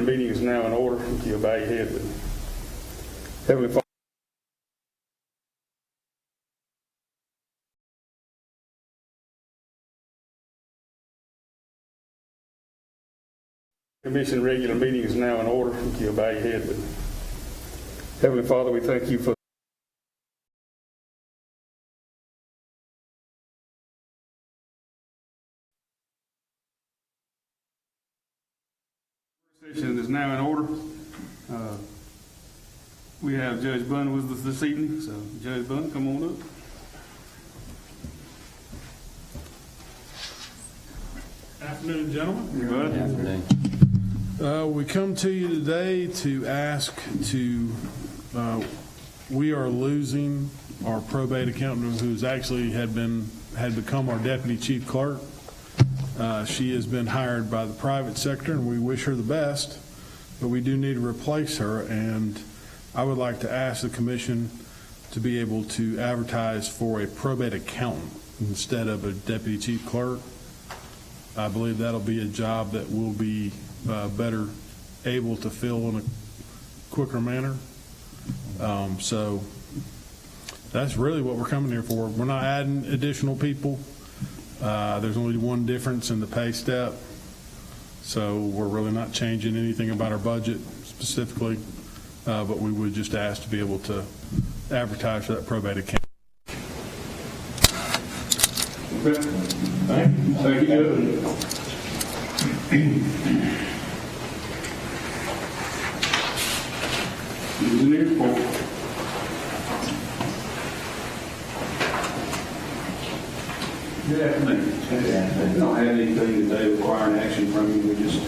regular meeting is now in order. If you'll bow your head with me. Heavenly Father, Commission regular meeting is now in order. If you'll bow your head with me. Heavenly Father, we thank you for session is now in order. We have Judge Bunn with us this evening, so Judge Bunn, come on up. Afternoon, gentlemen. Good afternoon. We come to you today to ask to, we are losing our probate accountant who's actually had become our deputy chief clerk. She has been hired by the private sector, and we wish her the best, but we do need to replace her, and I would like to ask the commission to be able to advertise for a probate accountant instead of a deputy chief clerk. I believe that'll be a job that we'll be better able to fill in a quicker manner. So that's really what we're coming here for. We're not adding additional people. There's only one difference in the pay step, so we're really not changing anything about our budget specifically, but we would just ask to be able to advertise for that probate account. Okay. Thank you. Thank you. Engineer report. Good afternoon. We don't have anything today requiring action from you. We just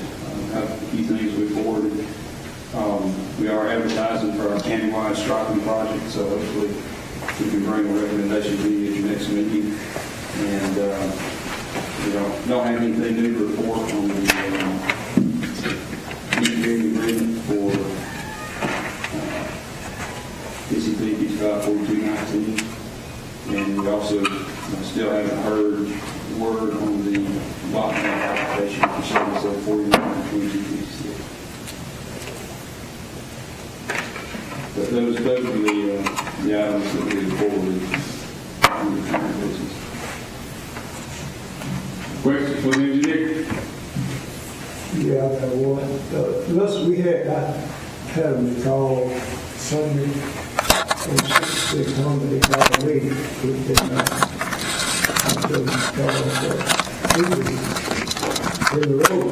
have a few things we forwarded. We are advertising for our countywide striping project, so hopefully we can bring a recommendation to you at your next meeting. And we don't have anything new to report on the engineering agreement for TC2 554219. And we also still haven't heard word on the lot map application for 77492256. But those are the items that we forwarded on the current business. Questions for the engineer? Yeah, I got one. Last we had a call Sunday and 600 they got away with that in the road.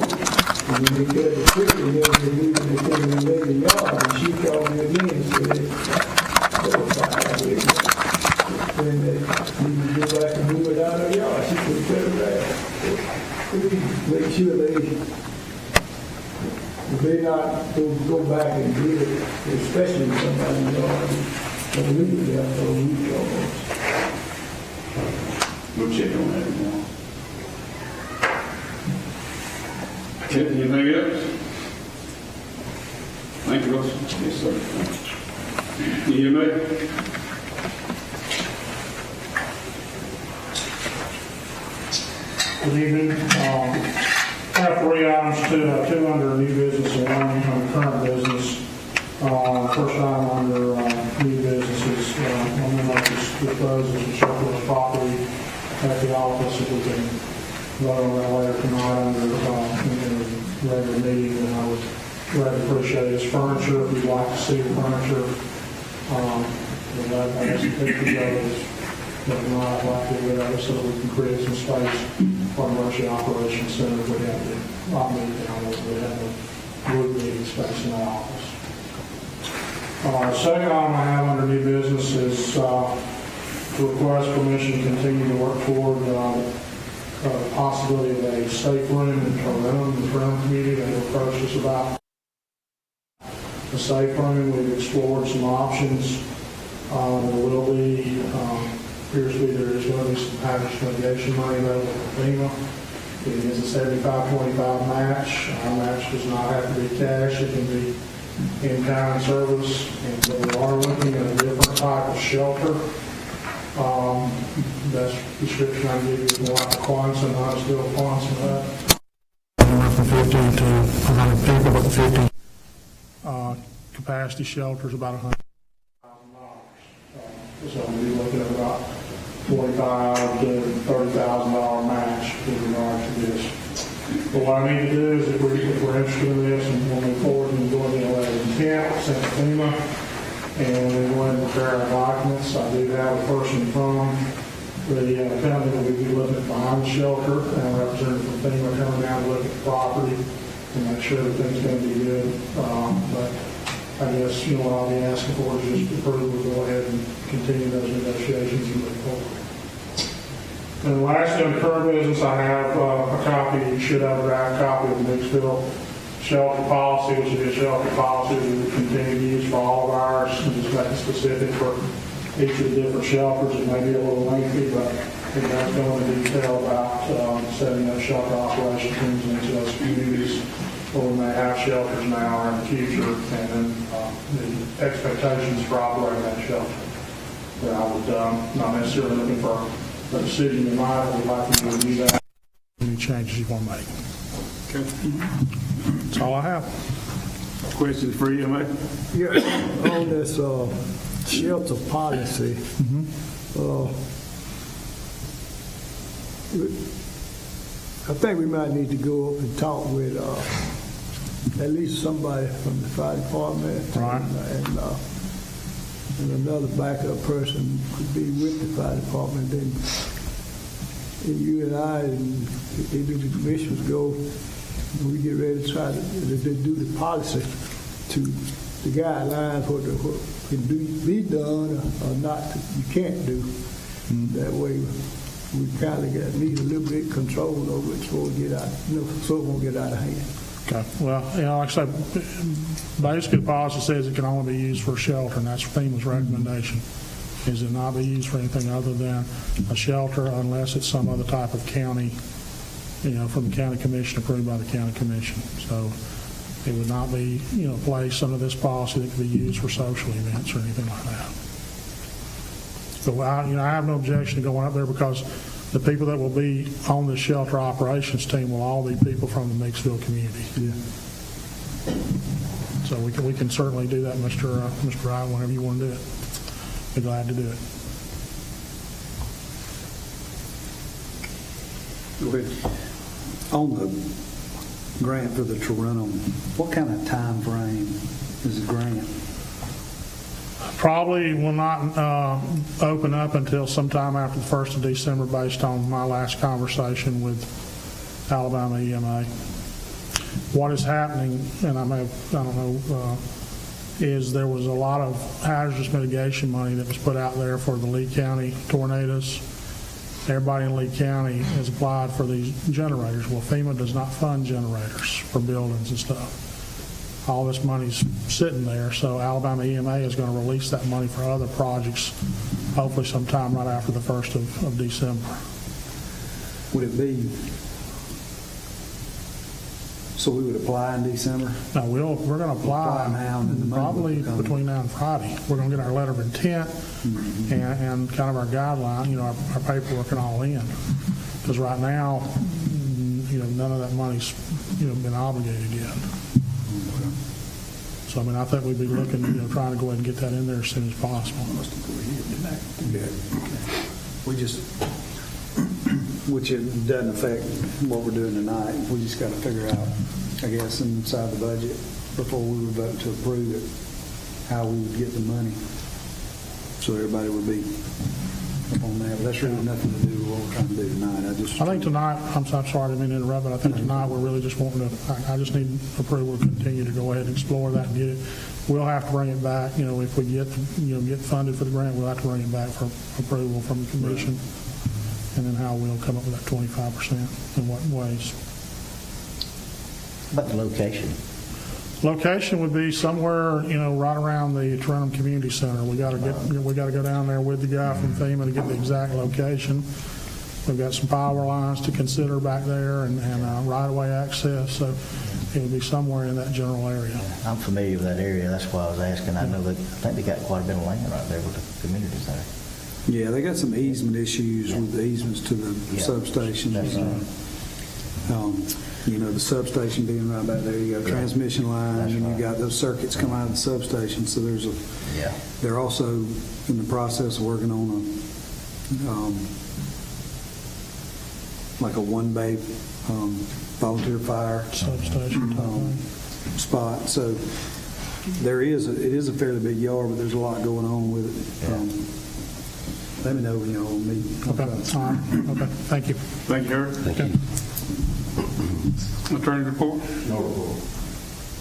And when they got the quick and they were leaving the thing in the lady yard, and she called me again and said, when they go back and move it out of the yard, she couldn't put it back. Make sure they not go back and do it, especially somebody's yard, and leave it there for a week almost. We'll check on that now. Anything else? Thank you, Russell. Yes, sir. You hear me? Good evening. I have 3 items, two under new business and one under current business. First item under new business is I'm going to dispose of the surplus property at the office. If we can vote on that later tonight under in the regular meeting, and I would rather appreciate his furniture. If you'd like to see the furniture, I guess the picture goes. But not I'd like to get out so we can create some space for emergency operations center. We have the meeting down there. We have a group meeting space in that office. Second item I have under new business is to request permission to continue to work toward the possibility of a safe room in the room community. They approached us about the safe room. We've explored some options. There will be appears to be there is going to be some package litigation money available from FEMA. It is a 75-25 match. Our match does not have to be cash. It can be in-kind service. And we are looking at a different type of shelter. Best description I can give you is more like a Quonset, not still a Quonset hut. From 15 to 100 people, but 15. capacity shelter is about $100,000. So we'll be looking at about $25,000 to $30,000 match with regard to this. But what I need to do is, if we're interested in this and we'll move forward and go into the letter of intent, send it to FEMA, and then go ahead and prepare our documents. I do have a person from the county that will be looking behind the shelter, and a representative from FEMA coming down to look at the property and make sure everything's going to be good. But I guess, what I'll be asking for is just approval to go ahead and continue those negotiations and move forward. And lastly, on current business, I have a copy, you should have a draft copy of the Mixville shelter policy, which is a shelter policy that we continue to use for all of ours, and just make it specific for each of the different shelters. It may be a little lengthy, but it does go into detail about setting up shelter operation teams into those communities where we may have shelters now or in the future, and then the expectations for operating that shelter. But I would not necessarily looking for a decision in mind, but we'd like to review that. Any changes you want to make. Okay. That's all I have. Questions for you, mate? Yeah, on this shelter policy, I think we might need to go up and talk with at least somebody from the fire department. Right. And another backup person could be with the fire department. Then and you and I and the commissioners go, and we get ready to try to do the policy to the guidelines, what can be done or not, you can't do. That way, we kind of need a little bit of control over it so it won't get out of hand. Okay. Well, like I said, basically the policy says it can only be used for shelter, and that's FEMA's recommendation, is it not be used for anything other than a shelter unless it's some other type of county, from the county commission, approved by the county commission. So it would not be, placed under this policy that could be used for social events or anything like that. So I have no objection to going up there, because the people that will be on the shelter operations team will all be people from the Mixville community. Yeah. So we can certainly do that, Mr. Wright, whenever you want to do it. Be glad to do it. Go ahead. On the grant for the Toronto, what kind of time frame is the grant? Probably will not open up until sometime after the 1st of December, based on my last conversation with Alabama EMA. What is happening, and I don't know, is there was a lot of hazardous mitigation money that was put out there for the Lee County tornadoes. Everybody in Lee County has applied for these generators. Well, FEMA does not fund generators for buildings and stuff. All this money's sitting there, so Alabama EMA is going to release that money for other projects, hopefully sometime right after the 1st of December. Would it be, so we would apply in December? Now, we're going to apply now, and then the money probably will come. between now and Friday. We're going to get our letter of intent and kind of our guideline, our paperwork and all in. Because right now, none of that money's, been obligated yet. So, I think we'd be looking, trying to go ahead and get that in there as soon as possible. We just, which it doesn't affect what we're doing tonight. We just got to figure out, I guess, inside the budget before we would vote to approve it, how we would get the money. So everybody would be up on that. But that's really nothing to do with what we're trying to do tonight. I think tonight, I'm sorry, I didn't mean to interrupt, but I think tonight we're really just wanting to, I just need approval to continue to go ahead and explore that and get it. We'll have to bring it back, if we get funded for the grant, we'll have to bring it back for approval from the commission. Right. And then how we'll come up with that 25%, in what ways. About the location? Location would be somewhere, right around the Toronto Community Center. We got to go down there with the guy from FEMA to get the exact location. We've got some power lines to consider back there and right-of-way access. So it would be somewhere in that general area. Yeah, I'm familiar with that area. That's why I was asking. I think they got quite a bit of land right there with the community center. Yeah, they got some easement issues with the easements to the substations. the substation being right back there. You got a transmission line, That's and right. you got those circuits come out of the substation. So Yeah. they're also in the process of working on like a one-bay volunteer fire Substation. spot. So it is a fairly big yard, but there's a lot going on with it. Let me know when y'all meet. Okay, all right, okay, thank you. Thank you, Eric. Okay. Attorney report? No report.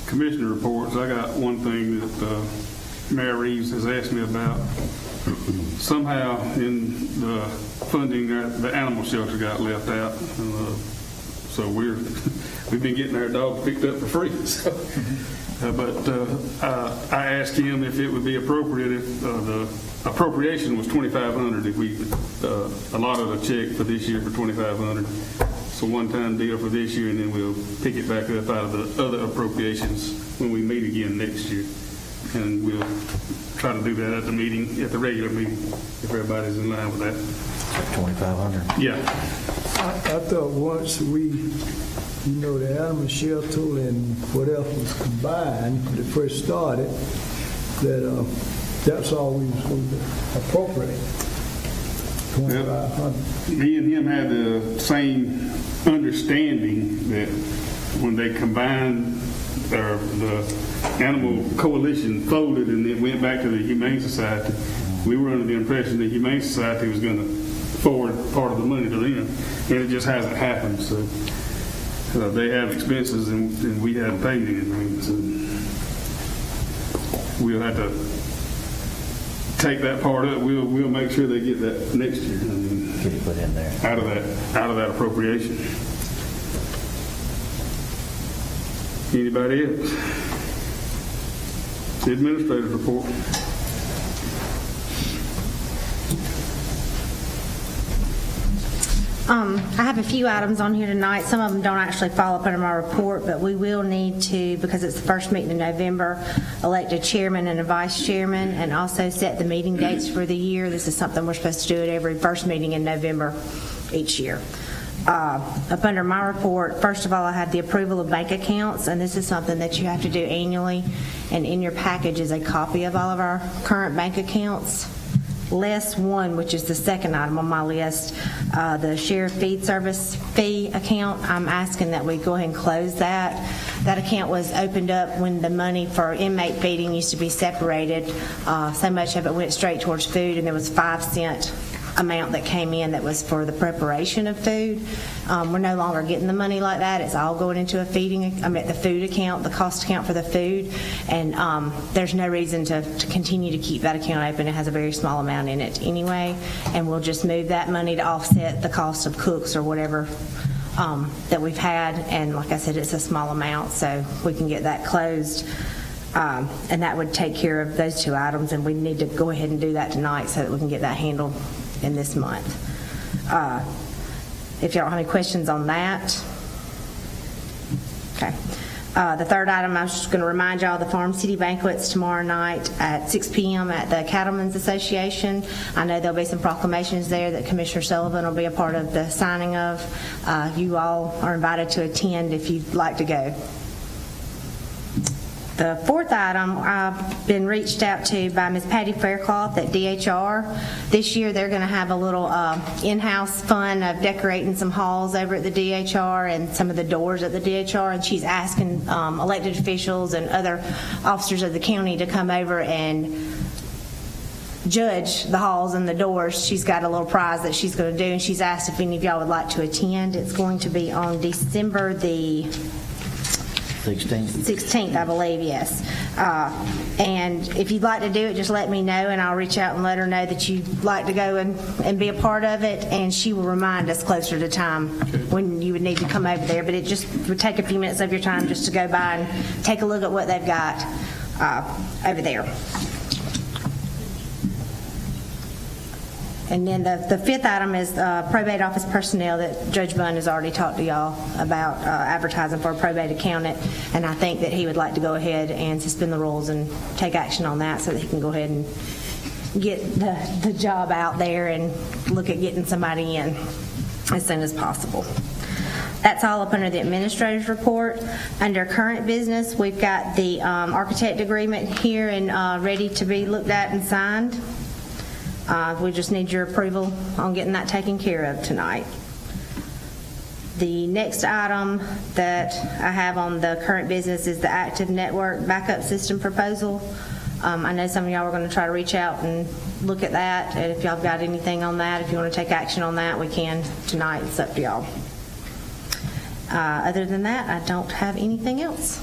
Commissioner reports, I got one thing that Mayor Reeves has asked me about. Somehow in the funding, the animal shelter got left out. So we've been getting our dogs picked up for free. So, but I asked him if it would be appropriate if the appropriation was $2,500 if we allotted a check for this year for $2,500. It's a one-time deal for this year, and then we'll pick it back up out of the other appropriations when we meet again next year. And we'll try to do that at the meeting, at the regular meeting, if everybody's in line with that. 2,500. Yeah. I thought once the animal shelter and what else was combined, when it first started, that that's all we was going to appropriate. 2,500. Me and him had the same understanding that when they combined, or the Animal Coalition folded and it went back to the Humane Society, we were under the impression the Humane Society was going to forward part of the money to them, and it just hasn't happened. So they have expenses and we haven't paid anything. So we'll have to take that part up. We'll make sure they get that next year. Get it put in there. Out of that appropriation. Anybody else? The administrative report. I have a few items on here tonight. Some of them don't actually fall up under my report, but we will need to, because it's the first meeting in November, elect a chairman and a vice chairman, and also set the meeting dates for the year. This is something we're supposed to do at every first meeting in November each year. Up under my report, first of all, I have the approval of bank accounts, and this is something that you have to do annually, and in your package is a copy of all of our current bank accounts. List one, which is the second item on my list, the sheriff feed service fee account, I'm asking that we go ahead and close that. That account was opened up when the money for inmate feeding used to be separated. So much of it went straight towards food, and there was 5-cent amount that came in that was for the preparation of food. We're no longer getting the money like that. It's all going into the food account, the cost account for the food, and there's no reason to continue to keep that account open. It has a very small amount in it anyway, and we'll just move that money to offset the cost of cooks or whatever that we've had, and like I said, it's a small amount, so we can get that closed. And that would take care of those two items, and we need to go ahead and do that tonight so that we can get that handled in this month. If y'all don't have any questions on that. Okay. The third item, I'm just going to remind y'all the Farm City banquets tomorrow night at 6 p.m. at the Cattlemen's Association. I know there'll be some proclamations there that Commissioner Sullivan will be a part of the signing of. You all are invited to attend if you'd like to go. The fourth item, I've been reached out to by Ms. Patty Faircloth at DHR. This year they're going to have a little in-house fun of decorating some halls over at the DHR and some of the doors at the DHR, and she's asking elected officials and other officers of the county to come over and judge the halls and the doors. She's got a little prize that she's going to do, and she's asked if any of y'all would like to attend. It's going to be on December the 16th, I believe, yes. And if you'd like to do it, just let me know, and I'll reach out and let her know that you'd like to go and be a part of it, and she will remind us closer to time when you would need to come over there. But it just would take a few minutes of your time just to go by and take a look at what they've got over there. And then the fifth item is probate office personnel that Judge Bunn has already talked to y'all about advertising for a probate accountant, and I think that he would like to go ahead and suspend the rules and take action on that so that he can go ahead and get the job out there and look at getting somebody in as soon as possible. That's all up under the administrator's report. Under current business, we've got the architect agreement here and ready to be looked at and signed. We just need your approval on getting that taken care of tonight. The next item that I have on the current business is the active network backup system proposal. I know some of y'all are going to try to reach out and look at that, and if y'all got anything on that, if you want to take action on that, we can tonight. It's up to y'all. Other than that, I don't have anything else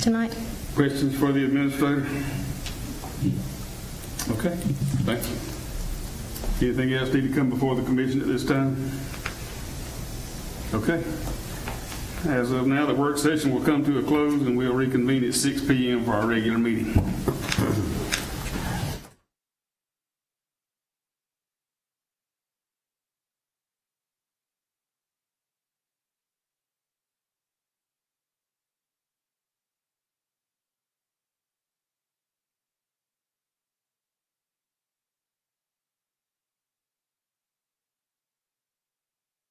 tonight. Questions for the administrator? Okay, thank you. Anything else need to come before the commission at this time? Okay. As of now, the work session will come to a close and we'll reconvene at 6 p.m. for our regular meeting.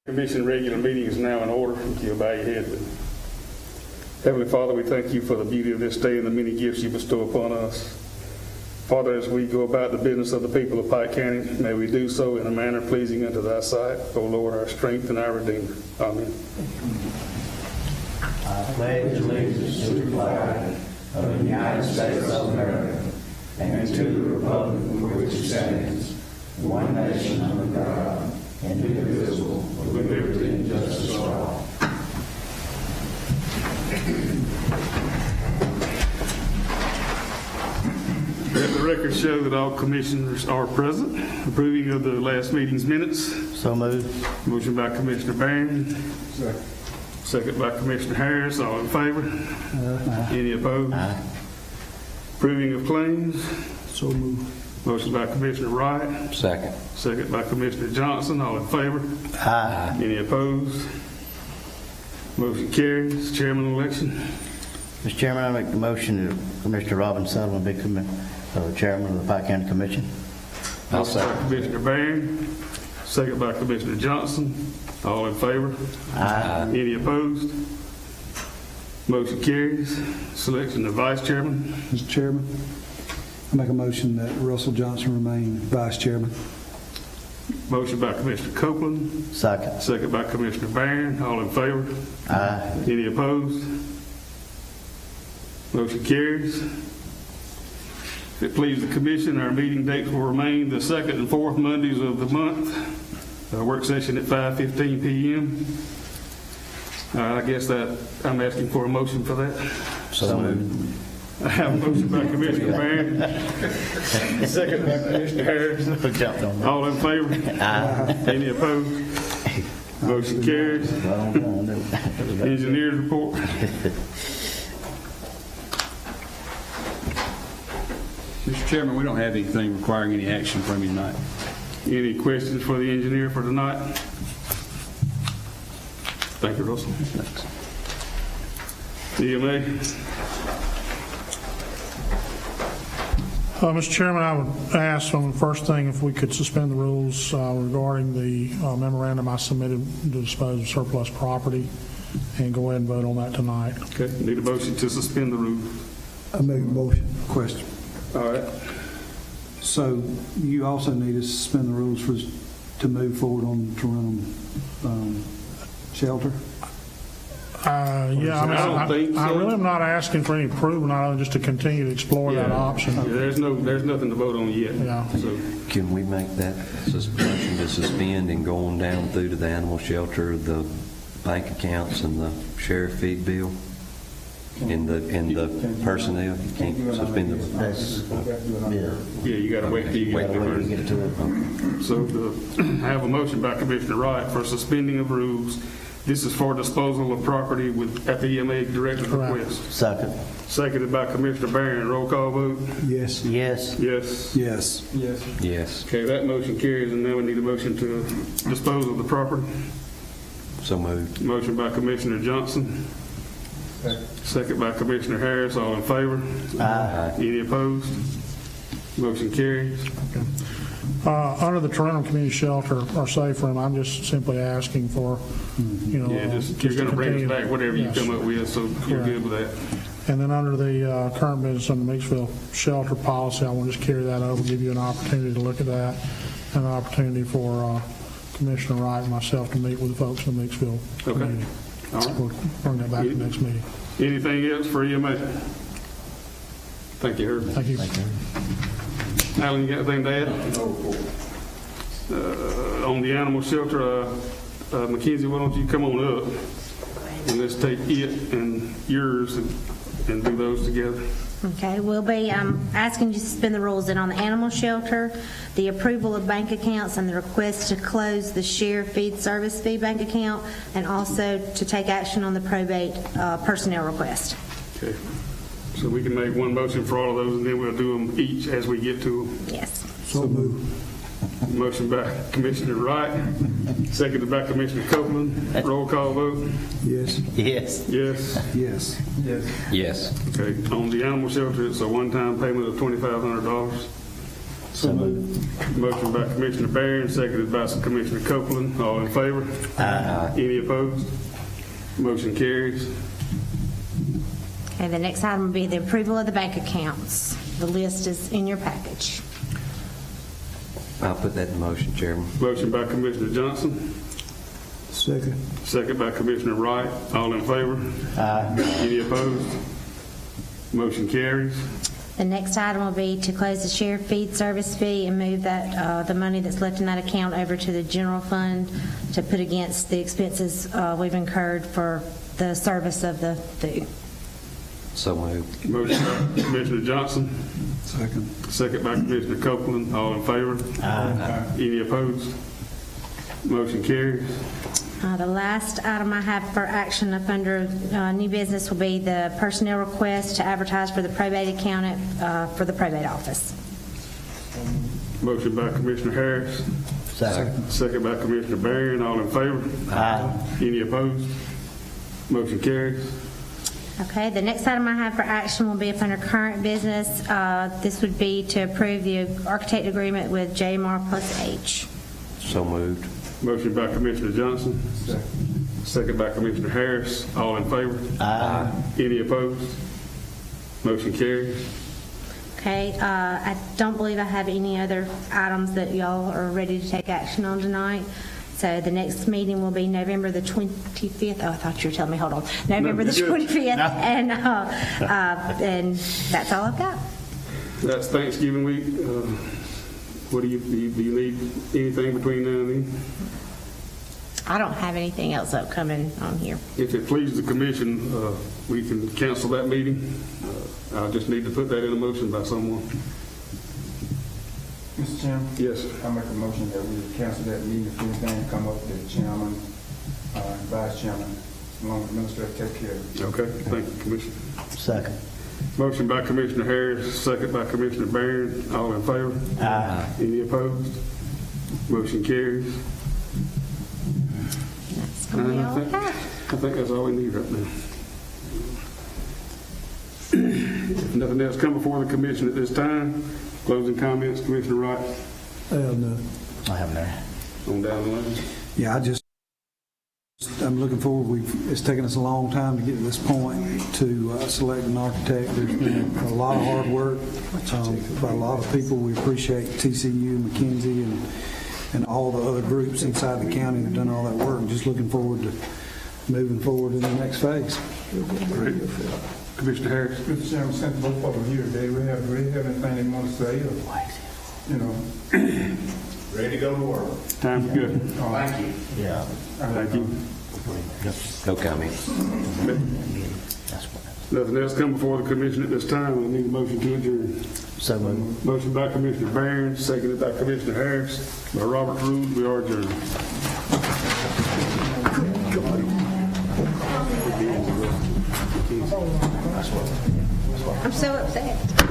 Commission regular meeting is now in order. If you bow your head. Heavenly Father, we thank you for the beauty of this day and the many gifts you bestow upon us. Father, as we go about the business of the people of Pike County, may we do so in a manner pleasing unto thy sight, O Lord, our strength and our Redeemer. Amen. I pledge allegiance to the flag of the United States of America and to the republic for which it stands, one nation under God, indivisible, with liberty and justice for all. Let the record show that all commissioners are present. Approving of the last meeting's minutes. So moved. Motion by Commissioner Barron. Second by Commissioner Harris. All in favor? Any opposed? Approving of claims. So moved. Motion by Commissioner Wright. Second. Second by Commissioner Johnson. All in favor? Aye. Any opposed? Motion carries. Chairman election. Mr. Chairman, I make the motion that Commissioner Robin Sullivan be chairman of the Pike County Commission. I'll Motion by second. Commissioner Barron. Second by Commissioner Johnson. All in favor? Aye. Any opposed? Motion carries. Selection of vice chairman. Mr. Chairman, I make a motion that Russell Johnson remain vice chairman. Motion by Commissioner Copeland. Second. Second by Commissioner Barron. All in favor? Aye. Any opposed? Motion carries. If it pleases the commission, our meeting dates will remain the second and fourth Mondays of the month. Work session at 5:15 p.m. I guess that I'm asking for a motion for that. So moved. I have a motion by Commissioner Barron. Second by Commissioner Harris. Jumped on that. All in favor? Aye. Any opposed? Motion carries. Engineers report. Mr. Chairman, we don't have anything requiring any action from you tonight. Any questions for the engineer for tonight? Thank you, Russell. EMA. Mr. Chairman, I would ask on the first thing if we could suspend the rules regarding the memorandum I submitted to dispose of surplus property and go ahead and vote on that tonight. Okay, need a motion to suspend the rules. I make a motion. Question. All right. So you also need to suspend the rules to move forward on to run shelter? Yeah, I don't think so. I really am not asking for any approval, not only just to continue to explore that option. Yeah, there's nothing to vote on yet. Yeah. So, Can we make that suspension to suspend and go on down through to the animal shelter, the bank accounts, and the sheriff feed bill, and the personnel? You can't suspend the. yeah, you got to wait till you get Wait to get to it. So I have a motion by Commissioner Wright for suspending of rules. This is for disposal of property at the EMA director's request. Second. Seconded by Commissioner Barron. Roll call vote. Yes. Yes. Yes. Yes. Yes. Okay, that motion carries, and now we need a motion to dispose of the property. So moved. Motion by Commissioner Johnson. Second by Commissioner Harris. All in favor? Aye. Any opposed? Motion carries. Under the Toronto Community Shelter or Safe Room, I'm just simply asking for, Yeah, just, you're going to bring us back whatever you Yes. come up with, so you're good with that. And then under the current business on the Meeksville shelter policy, I want to just carry that over, give you an opportunity to look at that, and an opportunity for Commissioner Wright and myself to meet with the folks in the Meeksville community. All right. We'll bring that back to the next meeting. Anything else for EMA? Thank you, Herb. Thank you. Alan, you got anything to add? On the animal shelter, Mackenzie, why don't you come on up and let's take it and yours and do those together. Okay, we'll be asking you to suspend the rules and on the animal shelter, the approval of bank accounts and the request to close the share feed service fee bank account, and also to take action on the probate personnel request. Okay. So we can make one motion for all of those, and then we'll do them each as we get to them. Yes. So moved. Motion by Commissioner Wright, seconded by Commissioner Copeland. Roll call vote. Yes. Yes. Yes. Yes. Yes. Okay. On the animal shelter, it's a one-time payment of $2,500. So moved. Motion by Commissioner Barron, seconded by Commissioner Copeland. All in favor? Aye. Any opposed? Motion carries. Okay, the next item will be the approval of the bank accounts. The list is in your package. I'll put that in motion, Chairman. Motion by Commissioner Johnson, Second. second by Commissioner Wright. All in favor? Aye. Any opposed? Motion carries. The next item will be to close the share feed service fee and move that, the money that's left in that account over to the general fund to put against the expenses we've incurred for the service of the food. So moved. Motion by Commissioner Johnson, Second. second by Commissioner Copeland. All in favor? Aye. Any opposed? Motion carries. The last item I have for action up under new business will be the personnel request to advertise for the probate accountant for the probate office. Motion by Commissioner Harris, Second. second by Commissioner Barron. All in favor? Aye. Any opposed? Motion carries. Okay, the next item I have for action will be up under current business. This would be to approve the architect agreement with JMR plus H. So moved. Motion by Commissioner Johnson, second by Commissioner Harris. All in favor? Aye. Any opposed? Motion carries. Okay, I don't believe I have any other items that y'all are ready to take action on tonight. So the next meeting will be November the 25th. Oh, I thought you were telling me, hold on. November the you're good. 25th, and that's all I've got. That's Thanksgiving week. What do you need anything between now and then? I don't have anything else upcoming on here. If it pleases the commission, we can cancel that meeting. I'll just need to put that in a motion by someone. Mr. Chairman? Yes. I make a motion that we cancel that meeting if anything come up, the chairman, vice chairman, along with the administrator, take care of it. Okay, thank you, Commissioner. Second. Motion by Commissioner Harris, second by Commissioner Barron. All in favor? Aye. Any opposed? Motion carries. That's going to be all I have. I think that's all we need right now. If nothing else come before the commission at this time, closing comments, Commissioner Wright, I have none. I have none. on down the line. Yeah, I'm looking forward. It's taken us a long time to get to this point to select an architect. There's been a lot of hard work by a lot of people. We appreciate TCU, McKinsey, and all the other groups inside the county that have done all that work. I'm just looking forward to moving forward in the next phase. Great. Commissioner Harris. Mr. Chairman, since both of them here today, do they have anything they want to say, or, you know? Ready to go to work. Time's good. Thank you. Yeah. Thank you. No comments. Nothing else come before the commission at this time. I need a motion to adjourn. So moved. Motion by Commissioner Barron, seconded by Commissioner Harris. By Robert's rules, we are adjourned. I'm so upset.